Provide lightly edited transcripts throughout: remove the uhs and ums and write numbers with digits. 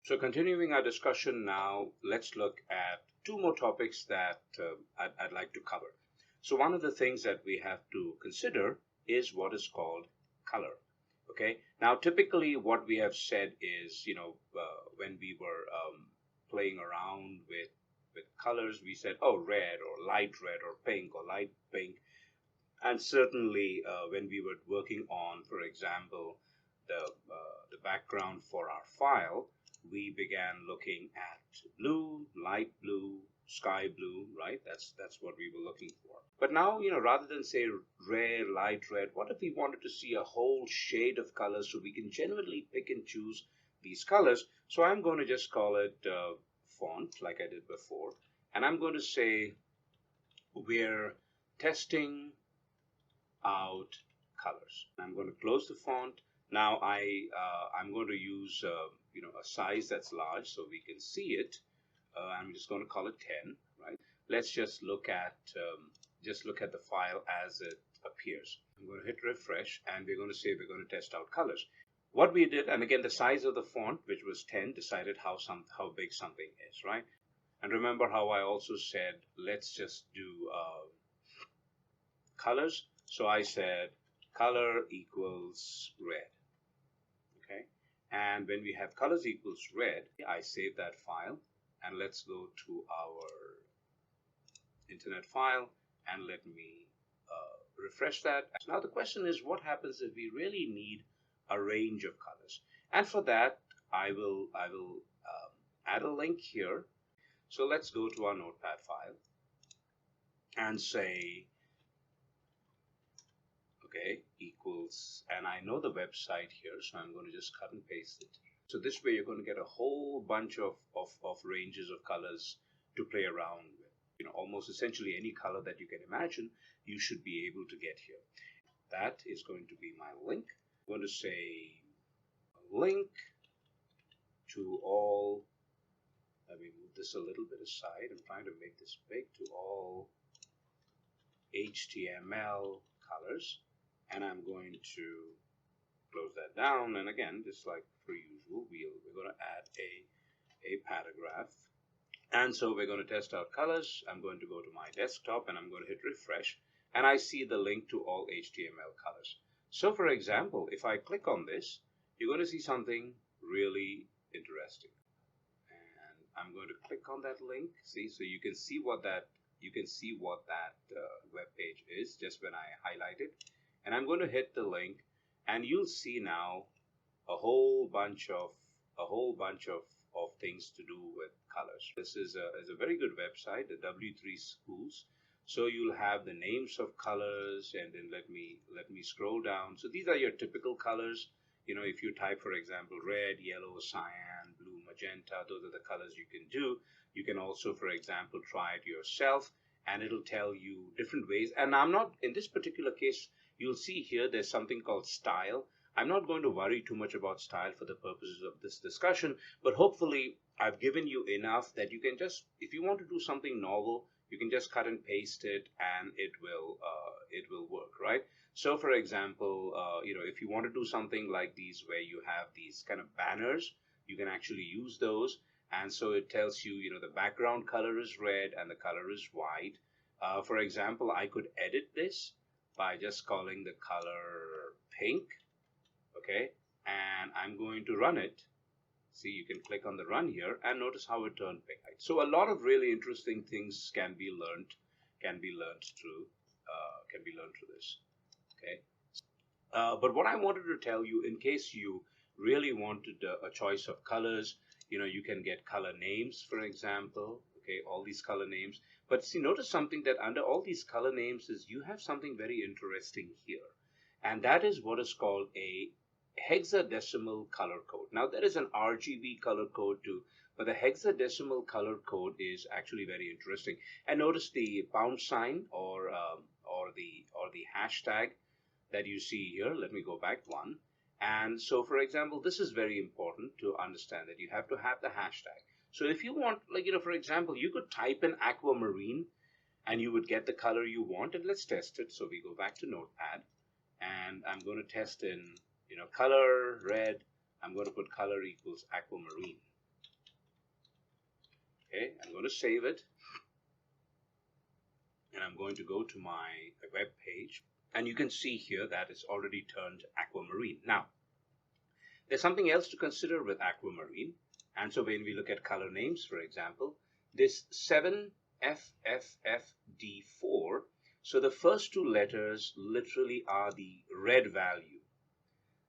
So continuing our discussion now, let's look at two more topics that I'd like to cover. So one of the things that we have to consider is what is called color. Okay. Now, typically, what we have said is, when we were playing around with colors, we said, oh, red or light red or pink or light pink. And certainly, when we were working on, for example, the background for our file, we began looking at blue, light blue, sky blue, right? That's what we were looking for. But now, rather than say red, light red, what if we wanted to see a whole shade of colors so we can generally pick and choose these colors? So I'm going to just call it font like I did before. And I'm going to say we're testing out colors. I'm going to close the font. Now I'm going to use a size that's large so we can see it. I'm just going to call it 10, right? Let's just look at the file as it appears. I'm going to hit refresh, and we're going to say we're going to test out colors. What we did, and again the size of the font, which was 10, decided how big something is, right? And remember how I also said let's just do colors. So I said color equals red. Okay, and when we have colors equals red, I save that file, and let's go to our internet file and let me refresh that. Now the question is, what happens if we really need a range of colors? And for that, I will add a link here. So let's go to our notepad file and say okay, equals, and I know the website here, so I'm going to just cut and paste it. So this way you're going to get a whole bunch of ranges of colors to play around with. Almost essentially any color that you can imagine, you should be able to get here. That is going to be my link. I'm going to say link to all, let me move this a little bit aside. I'm trying to make this big, to all HTML colors. And I'm going to close that down. And again, just like per usual, we're going to add a paragraph. And so we're going to test out colors. I'm going to go to my desktop and I'm going to hit refresh. And I see the link to all HTML colors. So for example, if I click on this, you're going to see something really interesting. And I'm going to click on that link. See, so you can see what that web page is just when I highlight it. And I'm going to hit the link, and you'll see now a whole bunch of things to do with colors. This is a very good website, the W3 Schools. So you'll have the names of colors, and then let me scroll down. So these are your typical colors. If you type, for example, red, yellow, cyan, blue, magenta, those are the colors you can do. You can also, for example, try it yourself, and it'll tell you different ways. And I'm not, in this particular case, you'll see here there's something called style. I'm not going to worry too much about style for the purposes of this discussion, but hopefully I've given you enough that you can just, if you want to do something novel, you can just cut and paste it, and it will work, right? So for example, if you want to do something like these where you have these kind of banners, you can actually use those. And so it tells you, the background color is red and the color is white. For example, I could edit this by just calling the color pink, okay, and I'm going to run it. See, you can click on the run here and notice how it turned pink. So a lot of really interesting things can be learned through this, okay. But what I wanted to tell you, in case you really wanted a choice of colors, you can get color names, for example, okay, all these color names. But see, notice something, that under all these color names is you have something very interesting here. And that is what is called a hexadecimal color code. Now there is an RGB color code too, but the hexadecimal color code is actually very interesting. And notice the pound sign or the hashtag that you see here. Let me go back one. And so, for example, this is very important to understand, that you have to have the hashtag. So if you want, like, for example, you could type in aquamarine and you would get the color you want. And let's test it. So we go back to Notepad, and I'm going to test in, color red. I'm going to put color equals aquamarine. Okay, I'm going to save it, and I'm going to go to my web page, and you can see here that it's already turned aquamarine. Now, there's something else to consider with aquamarine, and so when we look at color names, for example, this 7FFFD4, so the first two letters literally are the red value.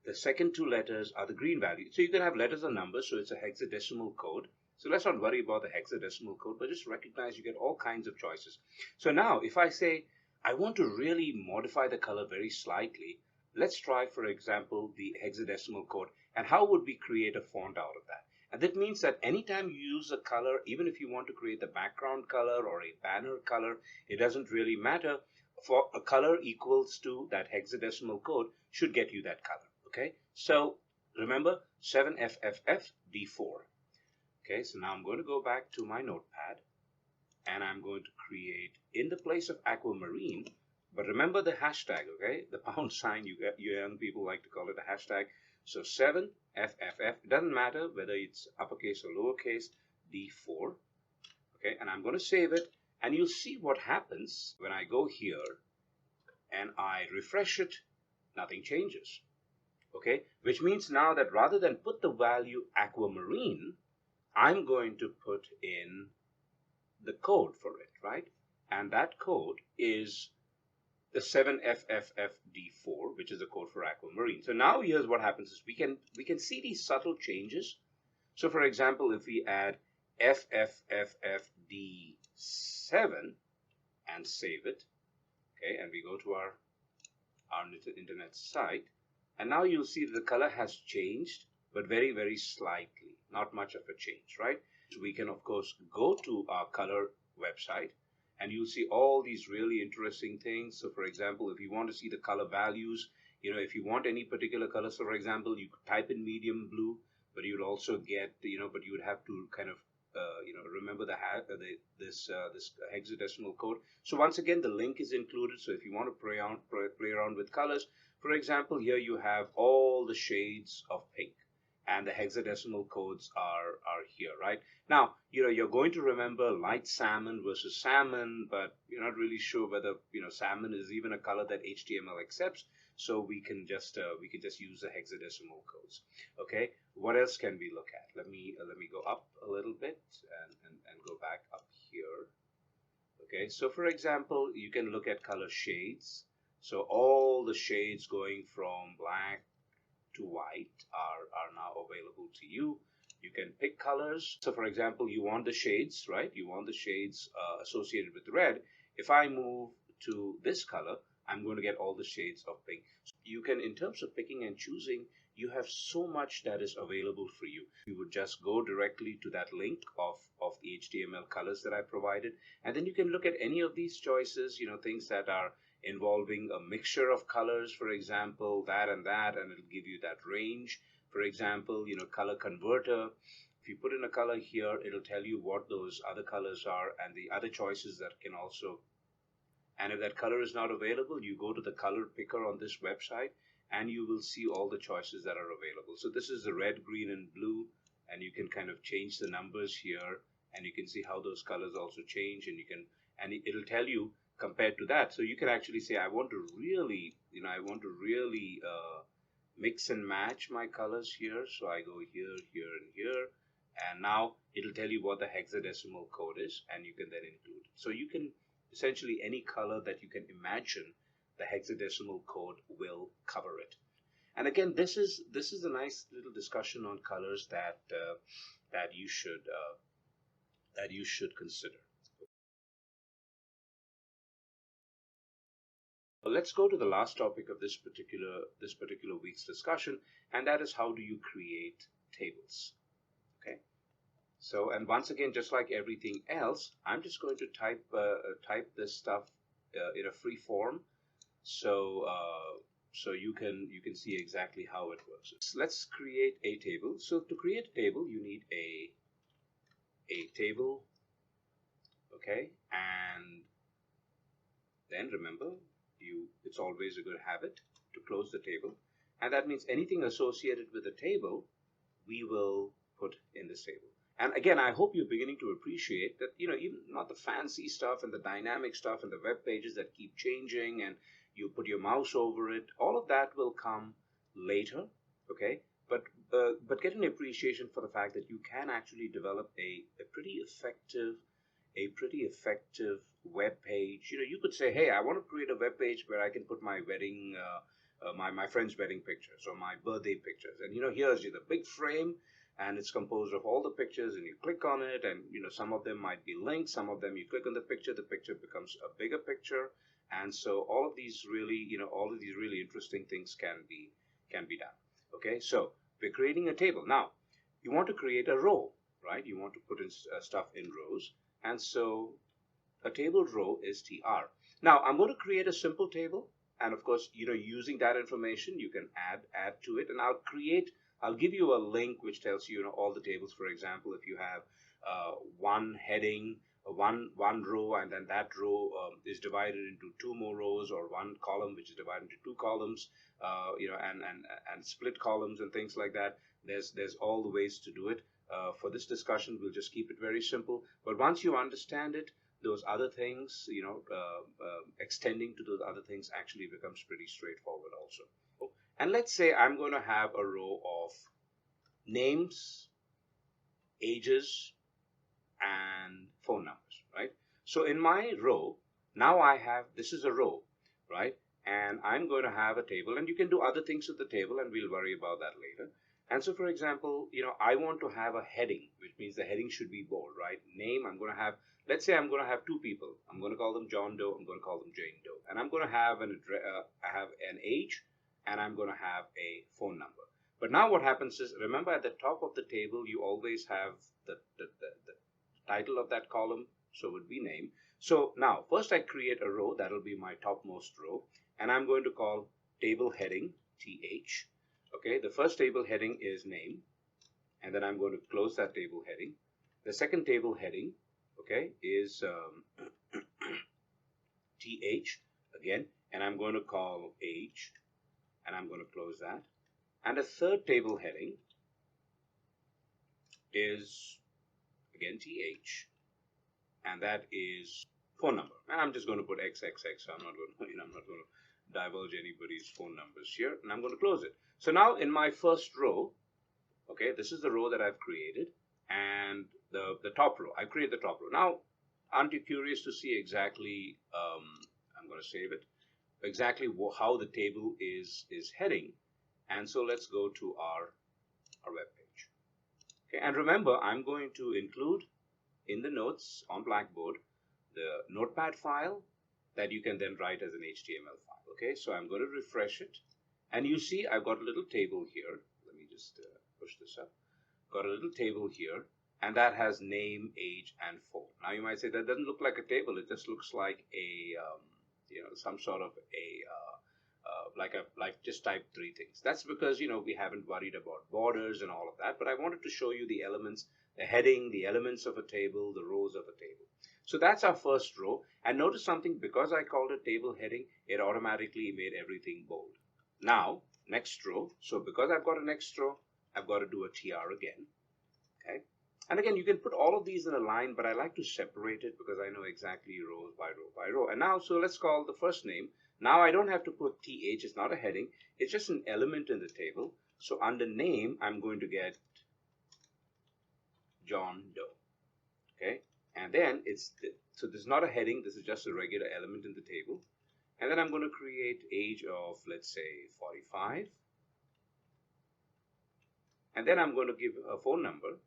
The second two letters are the green value. So you can have letters and numbers, so it's a hexadecimal code. So let's not worry about the hexadecimal code, but just recognize you get all kinds of choices. So now if I say I want to really modify the color very slightly, let's try, for example, the hexadecimal code. And how would we create a font out of that? And that means that anytime you use a color, even if you want to create the background color or a banner color, it doesn't really matter. For a color equals to that hexadecimal code should get you that color. Okay, so remember 7FFFD4. Okay, so now I'm going to go back to my notepad, and I'm going to create in the place of aquamarine, but remember the hashtag, okay, the pound sign, you young people like to call it a hashtag. So 7FFF, it doesn't matter whether it's uppercase or lowercase, D4. Okay, and I'm going to save it, and you'll see what happens when I go here and I refresh it. Nothing changes. Okay, which means now that rather than put the value aquamarine, I'm going to put in the code for it, right? And that code is the 7FFFD4, which is the code for aquamarine. So now here's what happens is we can see these subtle changes. So for example, if we add FFFFD7 and save it, okay, and we go to our internet site, and now you'll see that the color has changed, but very, very slightly, not much of a change, right? So we can, of course, go to our color website, and you'll see all these really interesting things. So for example, if you want to see the color values, if you want any particular color, so for example, you could type in medium blue, but you'd also get, but you would have to kind of, remember this hexadecimal code. So once again, the link is included. So if you want to play around with colors, for example, here you have all the shades of pink, and the hexadecimal codes are here, right? Now, you're going to remember light salmon versus salmon, but you're not really sure whether, salmon is even a color that HTML accepts. So we can just use the hexadecimal codes. Okay, what else can we look at? Let me go up a little bit and go back up here. Okay, so for example, you can look at color shades. So all the shades going from black to white are now available to you. You can pick colors. So for example, you want the shades, right? You want the shades associated with red. If I move to this color, I'm going to get all the shades of pink. You can, in terms of picking and choosing, you have so much that is available for you. You would just go directly to that link of the HTML colors that I provided, and then you can look at any of these choices, things that are involving a mixture of colors, for example, that, and it'll give you that range. For example, color converter. If you put in a color here, it'll tell you what those other colors are and the other choices that can also. And if that color is not available, you go to the color picker on this website, and you will see all the choices that are available. So this is the red, green, and blue, and you can kind of change the numbers here, and you can see how those colors also change, and it'll tell you compared to that. So you can actually say, I want to really mix and match my colors here. So I go here, here, and here, and now it'll tell you what the hexadecimal code is, and you can then include it. So you can essentially any color that you can imagine, the hexadecimal code will cover it. And again, this is a nice little discussion on colors that you should consider. Let's go to the last topic of this particular week's discussion, and that is how do you create tables. Okay. So, and once again, just like everything else, I'm just going to type this stuff in a free form, so you can see exactly how it works. So let's create a table. So to create a table, you need a table, okay, and then remember, it's always a good habit to close the table, and that means anything associated with the table we will put in this table. And again, I hope you're beginning to appreciate that, even not the fancy stuff and the dynamic stuff and the web pages that keep changing and you put your mouse over it, all of that will come later, okay? But get an appreciation for the fact that you can actually develop a pretty effective web page. You could say, hey, I want to create a web page where I can put my wedding, my friend's wedding pictures or my birthday pictures. And here's the big frame, and it's composed of all the pictures, and you click on it, and some of them might be linked, some of them you click on the picture becomes a bigger picture, and so all of these really interesting things can be done. Okay, so we're creating a table. Now you want to create a row, right? You want to put in stuff in rows, and so a table row is tr. Now I'm going to create a simple table, and of course, using that information, you can add to it, and I'll give you a link which tells you, all the tables. For example, if you have one heading, one row, and then that row is divided into two more rows, or one column which is divided into two columns, and split columns and things like that. There's all the ways to do it. For this discussion, we'll just keep it very simple. But once you understand it, those other things, extending to those other things actually becomes pretty straightforward also. And let's say I'm going to have a row of names, ages, and phone numbers, right? So in my row, now this is a row, right? And I'm going to have a table, and you can do other things with the table, and we'll worry about that later. And so, for example, I want to have a heading, which means the heading should be bold, right? Name, let's say I'm going to have two people. I'm going to call them John Doe. I'm going to call them Jane Doe. And I'm going to have I have an age, and I'm going to have a phone number. But now what happens is, remember at the top of the table, you always have the title of that column, so it would be name. So now, first I create a row, that'll be my topmost row, and I'm going to call table heading, TH. Okay, the first table heading is name, and then I'm going to close that table heading. The second table heading, okay, is TH again, and I'm going to call age, and I'm going to close that. And the third table heading is again TH, and that is phone number. And I'm just going to put XXX, so I'm not going to divulge anybody's phone numbers here, and I'm going to close it. So now in my first row, okay, this is the row that I've created, and the top row, I create the top row. Now, aren't you curious to see exactly, I'm going to save it, exactly how the table is heading? And so let's go to our web page. Okay, and remember, I'm going to include in the notes on Blackboard the notepad file that you can then write as an HTML file. Okay, so I'm going to refresh it, and you see I've got a little table here. Let me just push this up. Got a little table here, and that has name, age, and phone. Now you might say that doesn't look like a table. It just looks like a some sort of a like just type three things. That's because we haven't worried about borders and all of that. But I wanted to show you the elements, the heading, the elements of a table, the rows of a table. So that's our first row. And notice something, because I called it table heading, it automatically made everything bold. Now, next row. So because I've got a next row, I've got to do a TR again. Okay. And again, you can put all of these in a line, but I like to separate it because I know exactly row by row by row. And now, so let's call the first name. Now I don't have to put TH, it's not a heading, it's just an element in the table. So under name, I'm going to get John Doe. Okay. And then so this is not a heading, this is just a regular element in the table. And then I'm going to create age of, let's say, 45. And then I'm going to give a phone number.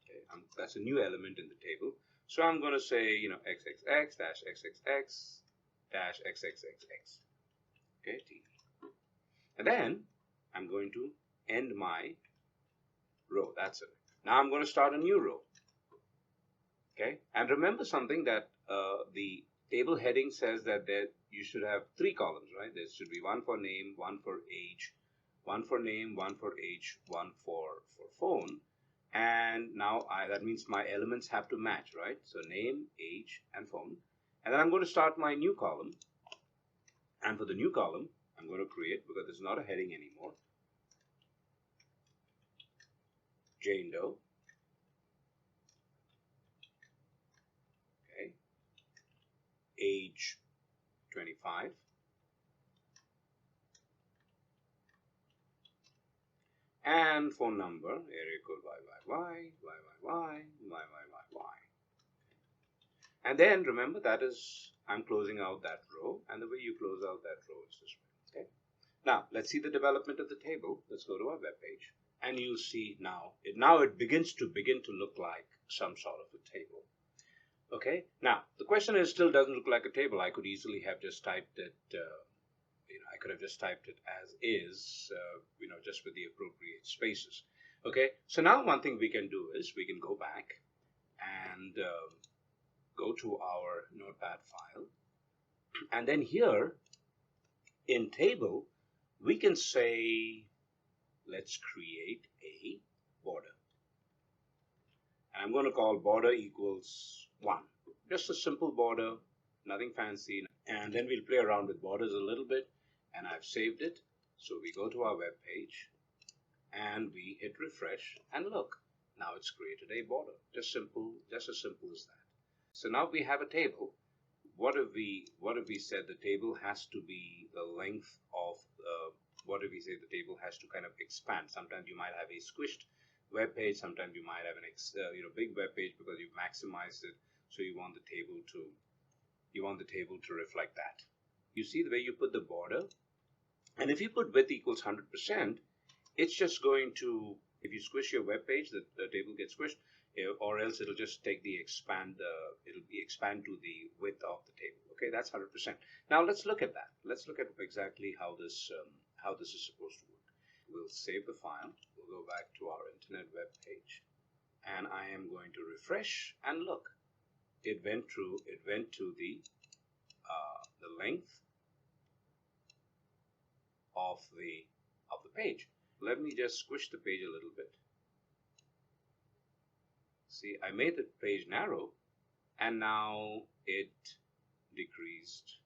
Okay, that's a new element in the table. So I'm going to say, XXX dash XXX dash XXXX. Okay, T. And then I'm going to end my row. That's it. Now I'm going to start a new row. Okay, and remember something, that the table heading says that you should have three columns, right? There should be one for name, one for age, one for name, one for age, one for phone. And now that means my elements have to match, right? So name, age, and phone. And then I'm going to start my new column. And for the new column, I'm going to create, because it's not a heading anymore, Jane Doe. 25. And phone number, area code YYY. And then remember that is, I'm closing out that row, and the way you close out that row is this way. Okay. Now let's see the development of the table. Let's go to our web page, and you'll see now it begins to look like some sort of a table. Okay. Now the question is, still doesn't look like a table. I could easily have just typed it. I could have just typed it as is, just with the appropriate spaces. Okay. So now one thing we can do is we can go back and go to our notepad file, and then here in table we can say, let's create a border, and I'm going to call border equals 1. Just a simple border, nothing fancy. And then we'll play around with borders a little bit, and I've saved it. So we go to our web page and we hit refresh, and look, now it's created a border. Just as simple as that. So now we have a table. What if we said the table has to be the length of, what if we say the table has to kind of expand? Sometimes you might have a squished web page, sometimes you might have an big web page because you've maximized it, so you want the table to reflect that. You see the way you put the border, and if you put width equals 100%, it's just going to, if you squish your web page, the table gets squished. Or else it'll just take the expand to the width of the table. Okay, that's 100%. Now let's look at that. Let's look at exactly how this is supposed to work. We'll save the file. We'll go back to our internet web page, and I am going to refresh, and look, it went to the length of the page. Let me just squish the page a little bit. See, I made the page narrow, and now it decreased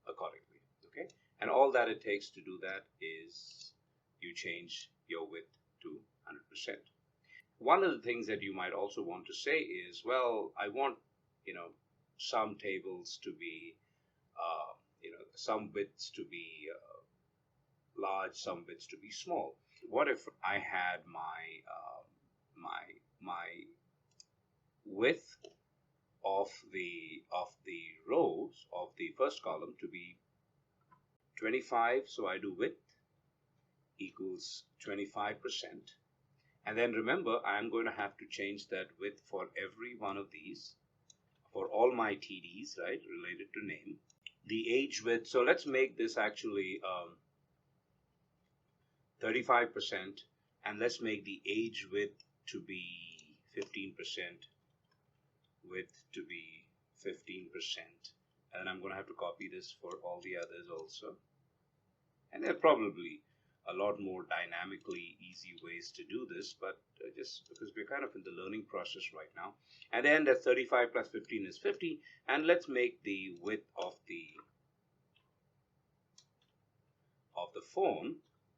accordingly. Okay, and all that it takes to do that is you change your width to 100%. One of the things that you might also want to say is, well, I want some tables to be some widths to be large, some widths to be small. What if I had my width of the rows of the first column to be 25, so I do width equals 25%, and then remember I'm going to have to change that width for every one of these, for all my TDs, right, related to name. The age width, so let's make this actually 35%, and let's make the age width to be 15%, width to be 15%, and I'm going to have to copy this for all the others also. And there are probably a lot more dynamically easy ways to do this, but just because we're kind of in the learning process right now. And then that 35 plus 15 is 50, and let's make the width of the phone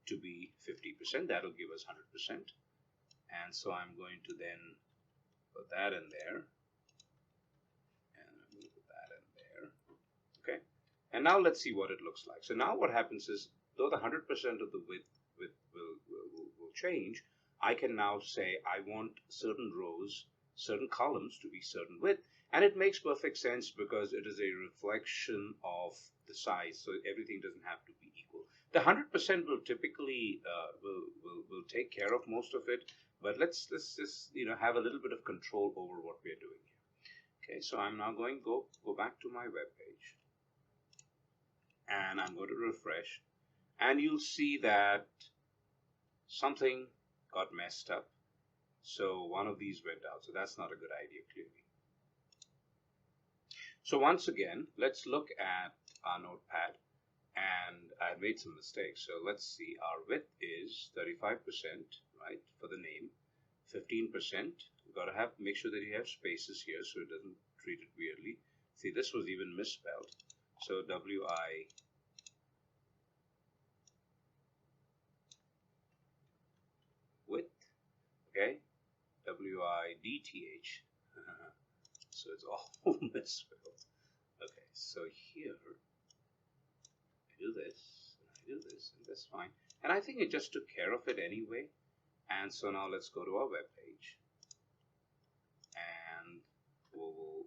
to be 50%. That'll give us 100%. And so I'm going to then put that in there. And I'm going to put that in there. Okay. And now let's see what it looks like. So now what happens is, though the 100% of the width will change, I can now say I want certain rows, certain columns to be certain width. And it makes perfect sense because it is a reflection of the size. So everything doesn't have to be equal. The 100% will typically will take care of most of it, but let's just have a little bit of control over what we're doing here. Okay, so I'm now going to go back to my web page, and I'm going to refresh, and you'll see that something got messed up. So one of these went out. So that's not a good idea, clearly. So once again, let's look at our notepad. And I made some mistakes. So let's see, our width is 35%, right, for the name. 15%, you've got to make sure that you have spaces here so it doesn't treat it weirdly. See, this was even misspelled. So WI width, okay, WIDTH. So it's all misspelled. Okay, so here do this, and I do this, and that's fine. And I think it just took care of it anyway. And so now let's go to our web page, and we'll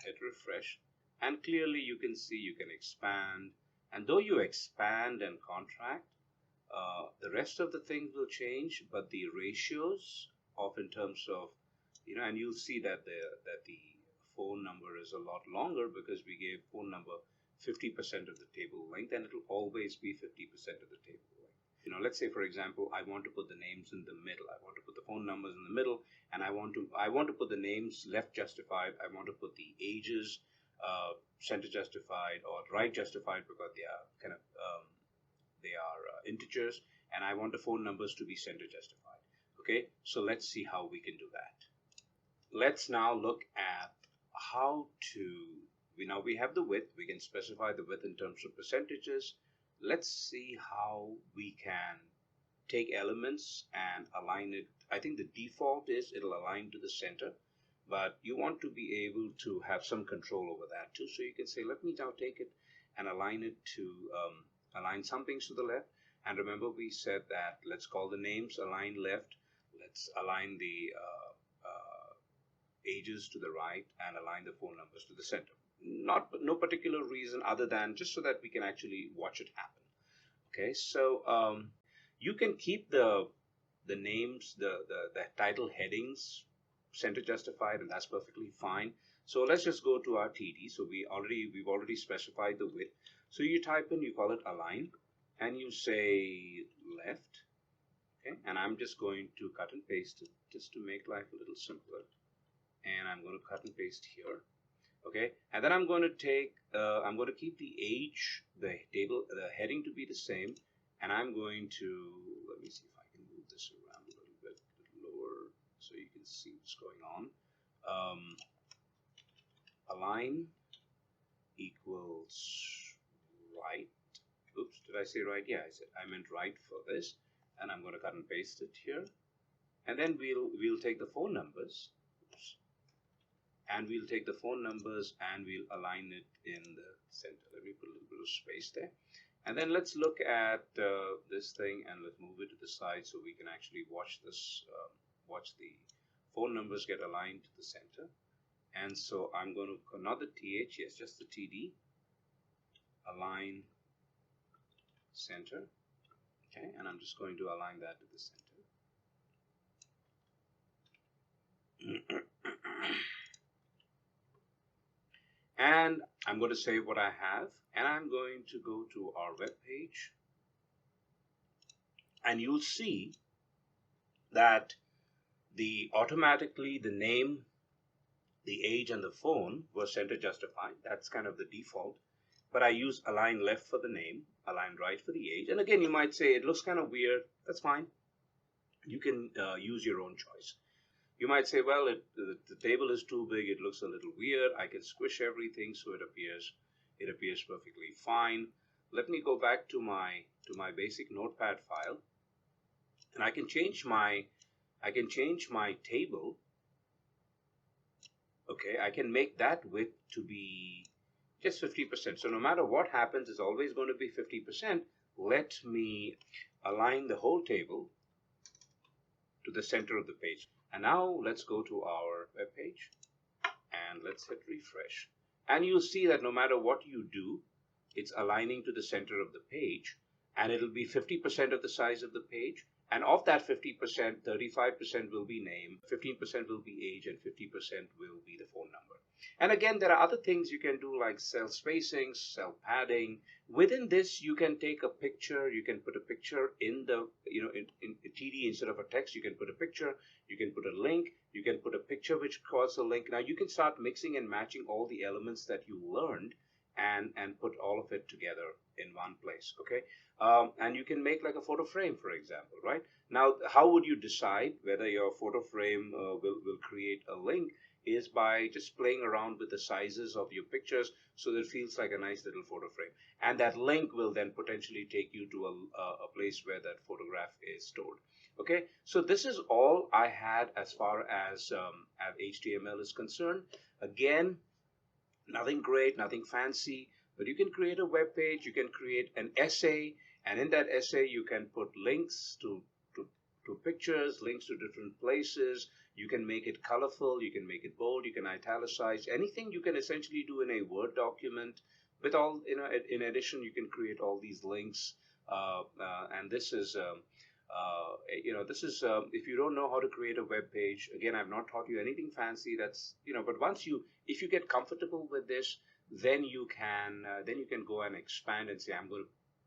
hit refresh. And clearly you can see you can expand. And though you expand and contract, the rest of the things will change, but the ratios of in terms of, and you'll see that the phone number is a lot longer because we gave phone number 50% of the table length, and it'll always be 50% of the table length. Let's say for example, I want to put the names in the middle. I want to put the phone numbers in the middle, and I want to put the names left justified. I want to put the ages center justified or right justified because they are kind of integers, and I want the phone numbers to be center justified. Okay, so let's see how we can do that. Let's now look at how to, now we have the width. We can specify the width in terms of percentages. Let's see how we can take elements and align it. I think the default is it'll align to the center, but you want to be able to have some control over that too. So you can say, let me now take it and align it to align some things to the left. And remember, we said that let's call the names align left. Let's align the ages to the right and align the phone numbers to the center. No particular reason other than just so that we can actually watch it happen. Okay, so you can keep the names, the title headings center justified, and that's perfectly fine. So let's just go to our TD. So we've already specified the width. So you type in, you call it align, and you say left. Okay, and I'm just going to cut and paste it just to make life a little simpler. And I'm going to cut and paste here. Okay, and then I'm going to keep the age, the heading to be the same, and I'm going to, let me see if I can move this around a little bit lower so you can see what's going on. Align equals right. Oops, did I say right? Yeah, I meant right for this, and I'm going to cut and paste it here, and then we'll take the phone numbers. And we'll take the phone numbers and we'll align it in the center. Let me put a little bit of space there. And then let's look at this thing and let's move it to the side so we can actually watch this, watch the phone numbers get aligned to the center. And so I'm going to, not the TH, yes, just the TD, align center. Okay, and I'm just going to align that to the center. And I'm going to save what I have, and I'm going to go to our web page, and you'll see that automatically the name, the age, and the phone were center justified. That's kind of the default. But I use align left for the name, align right for the age. And again, you might say it looks kind of weird. That's fine. You can use your own choice. You might say, well, the table is too big, it looks a little weird. I can squish everything so it appears perfectly fine. Let me go back to my basic notepad file, and I can change my table. Okay, I can make that width to be just 50%. So no matter what happens, it's always going to be 50%. Let me align the whole table to the center of the page. And now let's go to our web page and let's hit refresh. And you'll see that no matter what you do, it's aligning to the center of the page, and it'll be 50% of the size of the page. And of that 50%, 35% will be name, 15% will be age, and 50% will be the phone number. And again, there are other things you can do like cell spacing, cell padding. Within this, you can take a picture. You can put a picture in the, in TD instead of a text. You can put a picture. You can put a link. You can put a picture which calls a link. Now you can start mixing and matching all the elements that you learned and put all of it together in one place. Okay. And you can make like a photo frame, for example, right? Now, how would you decide whether your photo frame will create a link? Is by just playing around with the sizes of your pictures so that it feels like a nice little photo frame. And that link will then potentially take you to a place where that photograph is stored. Okay, so this is all I had as far as HTML is concerned. Again, nothing great, nothing fancy. but you can create a web page, you can create an essay, and in that essay you can put links to, to pictures, links to different places. You can make it colorful, you can make it bold, you can italicize, anything you can essentially do in a Word document. With all, in addition, you can create all these links, and this is this is if you don't know how to create a web page, again, I've not taught you anything fancy. That's, but once you, if you get comfortable with this, then you can go and expand and say, I'm going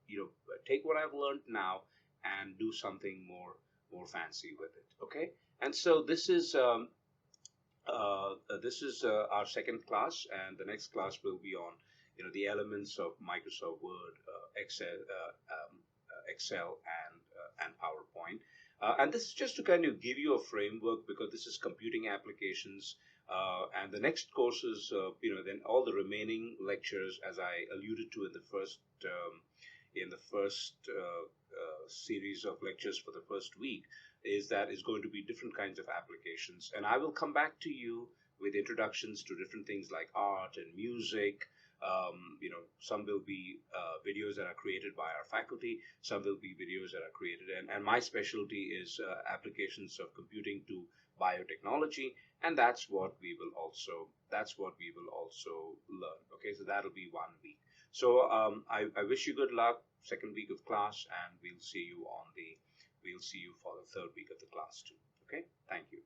to, take what I've learned now and do something more fancy with it. Okay, and so this is our second class, and the next class will be on, the elements of Microsoft Word, Excel, and PowerPoint. And this is just to kind of give you a framework, because this is computing applications. And the next courses, then all the remaining lectures, as I alluded to in the first series of lectures for the first week, is going to be different kinds of applications. And I will come back to you with introductions to different things like art and music. Some will be videos that are created by our faculty. Some will be videos that are created, and my specialty is applications of computing to biotechnology, and that's what we will also learn. Okay, so that'll be 1 week. So I wish you good luck. Second week of class, and we'll see you for the third week of the class too. Okay, thank you.